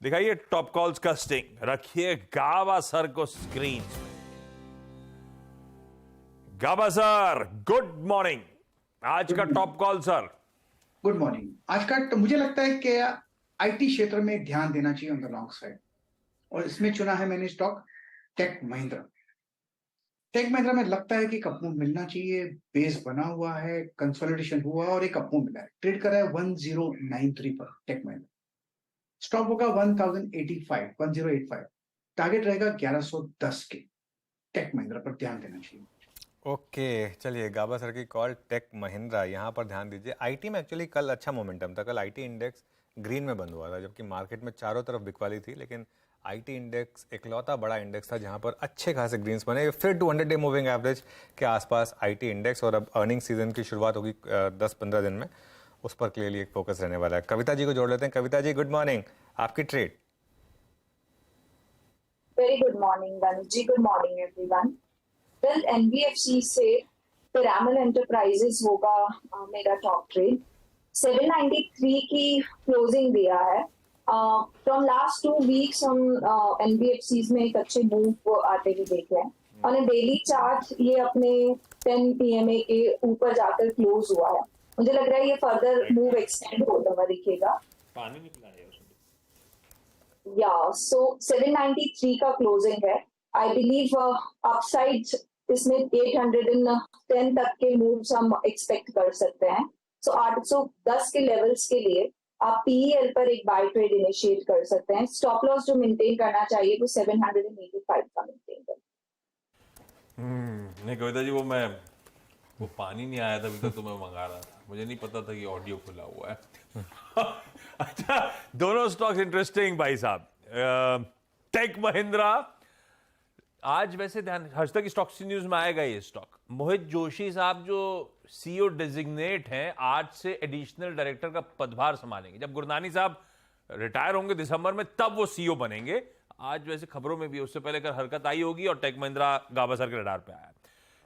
दिखाइए top calls का sting, रखिए गाबा सर को स्क्रीन पे। गाबा सर, गुड मॉर्निंग। आज का top call sir. Good morning. आज का मुझे लगता है कि आईटी क्षेत्र में ध्यान देना चाहिए ऑन द लॉन्ग साइड, और इसमें चुना है मैंने stock tech Mahindra. Tech Mahindra में लगता है कि एक अपमूव मिलना चाहिए, बेस बना हुआ है, कंसोलिडेशन हुआ और एक अपमूव मिला है। ट्रेड कर रहा है 1093 पर टेक महिंद्रा। स्टॉप होगा 1085, 1085। टारगेट रहेगा 1110 के। टेक महिंद्रा पर ध्यान देना चाहिए। ओके चलिए, गाबा सर की कॉल टेक महिंद्रा, यहाँ पर ध्यान दीजिए। आईटी में एक्चुअली कल अच्छा मोमेंटम था। कल आईटी इंडेक्स ग्रीन में बंद हुआ था, जबकि मार्केट में चारों तरफ बिकवाली थी, लेकिन आईटी इंडेक्स इकलौता बड़ा इंडेक्स था जहाँ पर अच्छे खासे ग्रीन्स बने। फिर 200 डे मूविंग एवरेज के आसपास आईटी इंडेक्स, और अब अर्निंग सीजन की शुरुआत होगी 10-15 दिन में, उस पर क्लियरली एक फोकस रहने वाला है। कविता जी को जोड़ लेते हैं। Kavita ji, good morning. आपकी trade. Very good morning Anuj ji, good morning everyone. Well, NBFC से पिरामिड एंटरप्राइजेस होगा मेरा टॉप ट्रेड। 793 की क्लोजिंग दिया है। फ्रॉम लास्ट 2 वीक्स हम एनबीएफसी में एक अच्छे मूव आते हुए देखे हैं। ऑन ए डेली चार्ट ये अपने 10 पीएमए के ऊपर जाकर क्लोज हुआ है। मुझे लग रहा है ये फर्दर मूव एक्सटेंड होता हुआ दिखेगा। पानी नहीं पिलाया या सो 793 का क्लोजिंग है। आई बिलीव अपसाइड इसमें 810 तक के मूव्स हम एक्सपेक्ट कर सकते हैं। सो 810 के लेवल्स के लिए आप पीईएल पर एक बाय ट्रेड इनिशिएट कर सकते हैं। स्टॉप लॉस जो मेंटेन करना चाहिए वो 785 का मेंटेन करें। नहीं कविता जी, वो पानी नहीं आया था अभी तक, तो मैं मंगा रहा था। मुझे नहीं पता था कि ऑडियो खुला हुआ है। अच्छा, दोनों स्टॉक्स इंटरेस्टिंग भाई साहब। टेक महिंद्रा आज वैसे ध्यान, आज तक स्टॉक्स न्यूज में आएगा ये स्टॉक। मोहित जोशी साहब जो सीईओ डेजिग्नेट हैं, आज से एडिशनल डायरेक्टर का पदभार संभालेंगे। जब गुरनानी साहब रिटायर होंगे दिसंबर में, तब वो सीईओ बनेंगे। आज वैसे खबरों में भी उससे पहले कर हरकत आई होगी, और टेक महिंद्रा गाबा सर के रडार पे आया।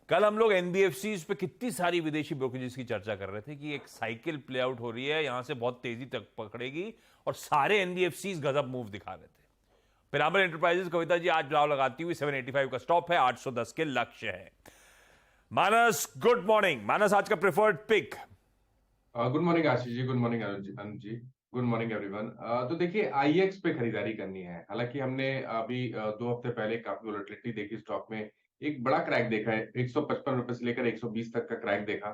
कल हम लोग एनबीएफसीज पे कितनी सारी विदेशी ब्रोकरेजेस की चर्चा कर रहे थे कि एक साइकिल प्ले आउट हो रही है, यहां से बहुत तेजी तक पकड़ेगी, और सारे एनबीएफसीज गजब मूव दिखा रहे थे। पिरामिड एंटरप्राइजेस, कविता जी आज दाव लगाती हुई 785 का स्टॉप है, 810 के लक्ष्य है। मानस, गुड मॉर्निंग। मानस आज का preferred pick. Good morning Ashish ji, good morning Anuj ji, good morning everyone. तो देखिए, आईएक्स पे खरीदारी करनी है। हालांकि हमने अभी 2 हफ्ते पहले काफी वोलेटिलिटी देखी स्टॉक में, एक बड़ा क्रैक देखा है, 155 रुपए से लेकर 120 तक का क्रैक देखा।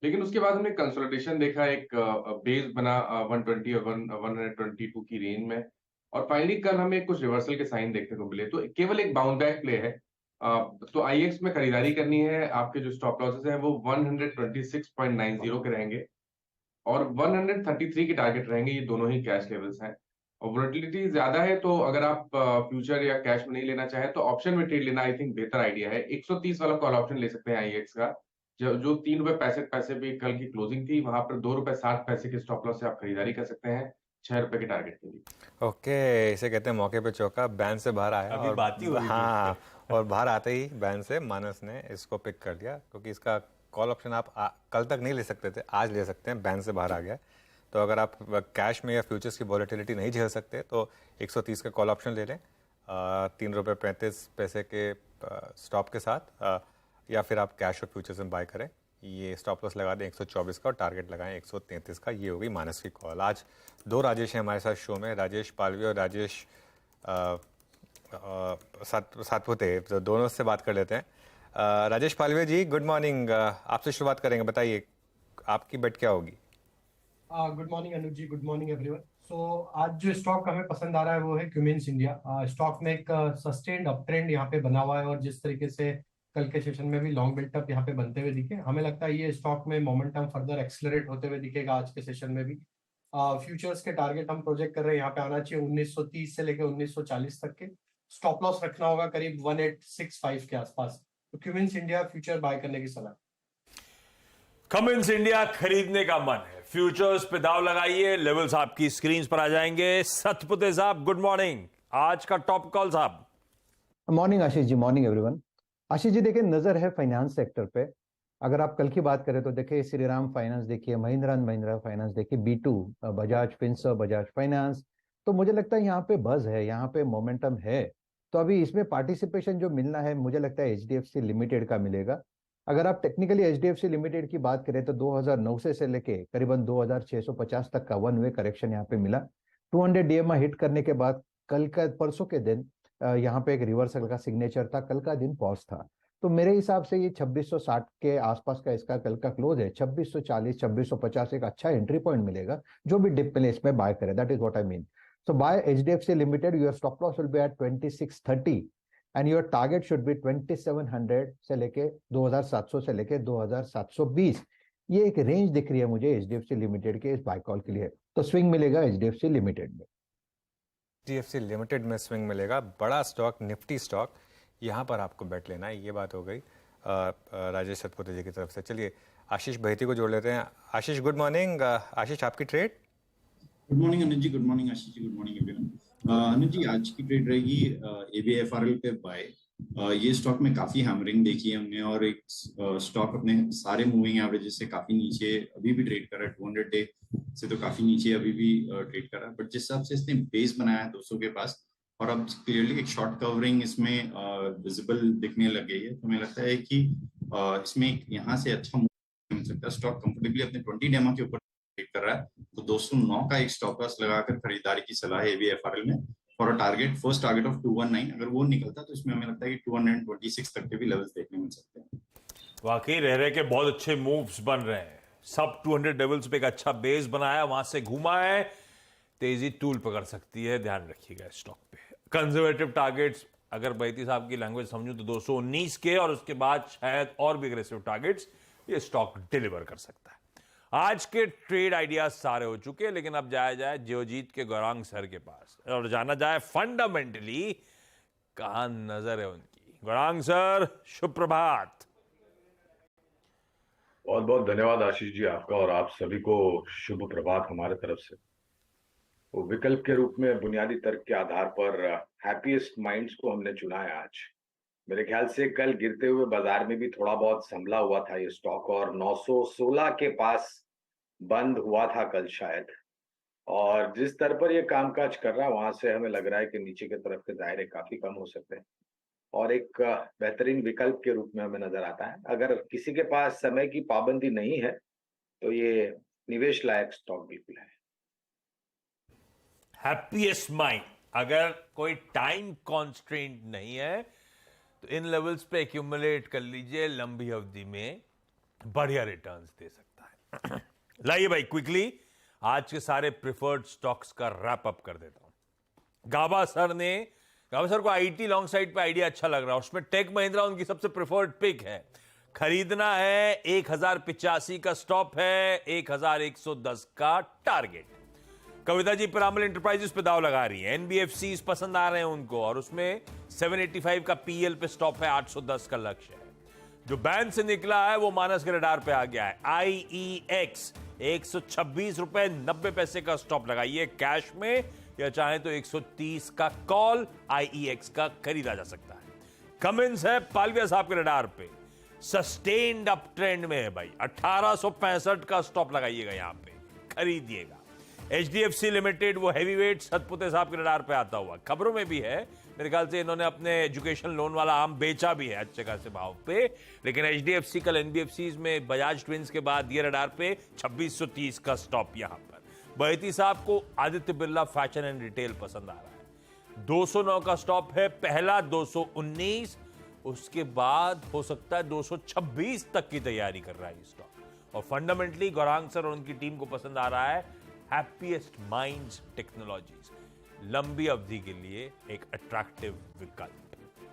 लेकिन उसके बाद हमने कंसोलिडेशन देखा, एक बेस बना 120 और 122 की रेंज में, और फाइनली कल हमें कुछ रिवर्सल के साइन देखने को मिले। तो केवल एक बाउंस बैक प्ले है। तो आईएक्स में खरीदारी करनी है। आपके जो स्टॉप लॉसेस हैं वो 126.90 के रहेंगे, और 133 के टारगेट रहेंगे। ये दोनों ही कैश लेवल्स हैं, और वोलेटिलिटी ज्यादा है, तो अगर आप फ्यूचर या कैश में नहीं लेना चाहे तो ऑप्शन में ट्रेड लेना आई थिंक बेहतर आइडिया है। 130 वाला कॉल ऑप्शन ले सकते हैं आईएक्स का, जो 3 रुपए 65 पैसे पे कल की क्लोजिंग थी, वहां पर 2 रुपए 60 पैसे के स्टॉप लॉस से आप खरीदारी कर सकते हैं 6 रुपए के टारगेट के लिए। ओके, इसे कहते हैं मौके पे चौका। बैन से बाहर आया, अभी और बात ही हो रही थी हाँ, और बाहर आते ही बैन से मानस ने इसको पिक कर लिया, क्योंकि इसका कॉल ऑप्शन आप कल तक नहीं ले सकते थे, आज ले सकते हैं। बैन से बाहर आ गया। तो अगर आप कैश में या फ्यूचर्स की वॉलेटिलिटी नहीं झेल सकते तो 130 का कॉल ऑप्शन ले लें 3 रुपये 35 पैसे के स्टॉप के साथ, या फिर आप कैश और फ्यूचर्स में बाय करें। ये स्टॉप लॉस लगा दें 124 का, और टारगेट लगाएं 133 का। ये होगी मानस की कॉल। आज 2 राजेश हैं हमारे साथ शो में, राजेश पालवी और राजेश सातपुते। तो दोनों से बात कर लेते हैं। राजेश पालवी जी, गुड मॉर्निंग। आपसे शुरुआत करेंगे, बताइए आपकी बेट क्या होगी? Good morning Anuj ji, good morning everyone. सो आज जो स्टॉक हमें पसंद आ रहा है वो है क्यूमिंस इंडिया। स्टॉक में एक सस्टेन्ड अप ट्रेंड यहाँ पे बना हुआ है, और जिस तरीके से कल के सेशन में भी लॉन्ग बिल्टअप यहाँ पे बनते हुए दिखे, हमें लगता है ये स्टॉक में मोमेंटम फर्दर एक्सेलरेट होते हुए दिखेगा आज के सेशन में भी। फ्यूचर्स के टारगेट हम प्रोजेक्ट कर रहे हैं यहाँ पे आना चाहिए 1930 से लेकर 1940 तक के। स्टॉप लॉस रखना होगा करीब 1865 के आसपास। तो क्यूमिंस इंडिया फ्यूचर बाय करने की सलाह। कमिंस इंडिया खरीदने का मन है, फ्यूचर्स पे दाव लगाइए। लेवल्स आपकी स्क्रीन पर आ जाएंगे। सतपुते साहब, गुड मॉर्निंग। आज का टॉप कॉल साहब। मॉर्निंग आशीष जी, मॉर्निंग एवरीवन। आशीष जी देखिए, नजर है फाइनेंस सेक्टर पे। अगर आप कल की बात करें तो देखिए श्रीराम फाइनेंस देखिए, महिंद्रा एंड महिंद्रा फाइनेंस देखिए, B2 बजाज फिंसर्व, बजाज फाइनेंस, तो मुझे लगता है यहाँ पे बज है, यहाँ पे मोमेंटम है। तो अभी इसमें पार्टिसिपेशन जो मिलना है मुझे लगता है एचडीएफसी लिमिटेड का मिलेगा। अगर आप टेक्निकली एचडीएफसी लिमिटेड की बात करें तो 2009 से लेके करीबन 2650 तक का वन वे करेक्शन यहाँ पे मिला। 200 डीएमआ हिट करने के बाद कल का परसों के दिन यहाँ पे एक रिवर्सल का सिग्नेचर था, कल का दिन पॉज था। तो मेरे हिसाब से ये 2660 के आसपास का इसका कल का क्लोज है। 2640 2650 एक अच्छा एंट्री पॉइंट मिलेगा, जो भी डिप मिले इसमें बाय करे, that is what I mean. So buy HDFC Limited, your stop loss will be at 2630 and your target should be 2700 से लेके 2700 से लेके 2720। ये एक रेंज दिख रही है मुझे HDFC Limited के इस बाय कॉल के लिए। तो स्विंग मिलेगा HDFC Limited में। HDFC लिमिटेड में स्विंग मिलेगा, बड़ा स्टॉक, निफ्टी स्टॉक, यहाँ पर आपको बेट लेना है। ये बात हो गई राजेश सतपुते जी की तरफ से। चलिए आशीष बहेती को जोड़ लेते हैं। आशीष गुड मॉर्निंग। आशीष आपकी trade? Good morning Anuj ji, good morning Ashish ji, good morning everyone. Anuj ji आज की ट्रेड रहेगी ABFRL पे बाय। ये स्टॉक में काफी हैमरिंग देखी है हमने और एक स्टॉक अपने सारे मूविंग एवरेजेस से काफी नीचे अभी भी ट्रेड कर रहा है। 200 डे से तो काफी नीचे अभी भी ट्रेड कर रहा है, बट जिस हिसाब से इसने बेस बनाया है 200 के पास और अब क्लियरली एक शॉर्ट कवरिंग इसमें विजिबल दिखने लग गई है, तो हमें लगता है कि इसमें यहाँ से अच्छा मूव मिल सकता है। स्टॉक कंफर्टेबली अपने 20 डेमा के ऊपर कर रहा है, तो 209 का एक स्टॉप लॉस लगाकर खरीदारी की सलाह है ABFRL में for a target, first target of 219। अगर वो निकलता तो इसमें हमें लगता है कि 226 तक के भी लेवल्स देखने मिल सकते हैं। वाकई रह के बहुत अच्छे मूव्स बन रहे हैं। सब 200 लेवल्स पे एक अच्छा बेस बनाया, वहां से घुमा है, तेजी टूल पकड़ सकती है, ध्यान रखिएगा स्टॉक पे। कंजर्वेटिव टारगेट्स अगर बैती साहब की लैंग्वेज समझूं तो 219 के, और उसके बाद शायद और भी अग्रेसिव टारगेट्स ये स्टॉक डिलीवर कर सकता है। आज के ट्रेड आइडियाज सारे हो चुके हैं, लेकिन अब जाया जाए जियोजीत के गौरांग सर के पास और जाना जाए फंडामेंटली कहां नजर है उनकी। गौरांग सर शुभ प्रभात। बहुत बहुत धन्यवाद आशीष जी आपका, और आप सभी को शुभ प्रभात हमारे तरफ से। वो विकल्प के रूप में बुनियादी तर्क के आधार पर हैप्पीएस्ट माइंड्स को हमने चुना है आज। मेरे ख्याल से कल गिरते हुए बाजार में भी थोड़ा बहुत संभला हुआ था ये स्टॉक, और 916 के पास बंद हुआ था कल शायद, और जिस स्तर पर ये कामकाज कर रहा है वहां से हमें लग रहा है कि नीचे की तरफ के दायरे काफी कम हो सकते हैं, और एक बेहतरीन विकल्प के रूप में हमें नजर आता है। अगर किसी के पास समय की पाबंदी नहीं है तो ये निवेश लायक स्टॉक बिल्कुल है। हैप्पीएस्ट माइंड, अगर कोई टाइम कॉन्स्ट्रेंट नहीं है तो इन लेवल्स पे एक्यूमुलेट कर लीजिए, लंबी अवधि में बढ़िया रिटर्न्स दे सकता है। लाइए भाई क्विकली आज के सारे प्रिफर्ड स्टॉक्स का रैप अप कर देता हूं। गाबा सर को आईटी लॉन्ग साइड पे आइडिया अच्छा लग रहा है, उसमें टेक महिंद्रा उनकी सबसे प्रिफर्ड पिक है। खरीदना है, 1085 का स्टॉप है, 1110 का टारगेट। कविता जी पिरामल एंटरप्राइजेस पे दाव लगा रही है, एनबीएफसी पसंद आ रहे हैं उनको, और उसमें 785 का पीएल पे स्टॉप है, 810 का लक्ष्य है। जो बैन से निकला है वो मानस के रडार पे आ गया है। आईईएक्स 126 रुपए 90 पैसे का स्टॉप लगाइए कैश में, या चाहे तो 130 का कॉल आईईएक्स का खरीदा जा सकता है। कमिंस है पालविया साहब के रडार पे, सस्टेन्ड अप ट्रेंड में है भाई, 1865 का स्टॉप लगाइएगा, यहां पे खरीदिएगा। एचडीएफसी लिमिटेड वो हैवी वेट सतपुते साहब के रडार पे आता हुआ, खबरों में भी है, मेरे ख्याल से इन्होंने अपने एजुकेशन लोन वाला आम बेचा भी है अच्छे खासे भाव पे, लेकिन एचडीएफसी कल एनबीएफसी में बजाज ट्विंस के बाद ये रडार पे 2630 का स्टॉप यहां पर। बहेती साहब को Aditya Birla fashion and retail पसंद आ रहा है, 209 का स्टॉप है, पहला 219, उसके बाद हो सकता है 226 तक की तैयारी कर रहा है स्टॉक। और फंडामेंटली गौरांग सर और उनकी टीम को पसंद आ रहा है हैप्पीएस्ट माइंड्स टेक्नोलॉजीज, लंबी अवधि के लिए एक अट्रैक्टिव विकल्प।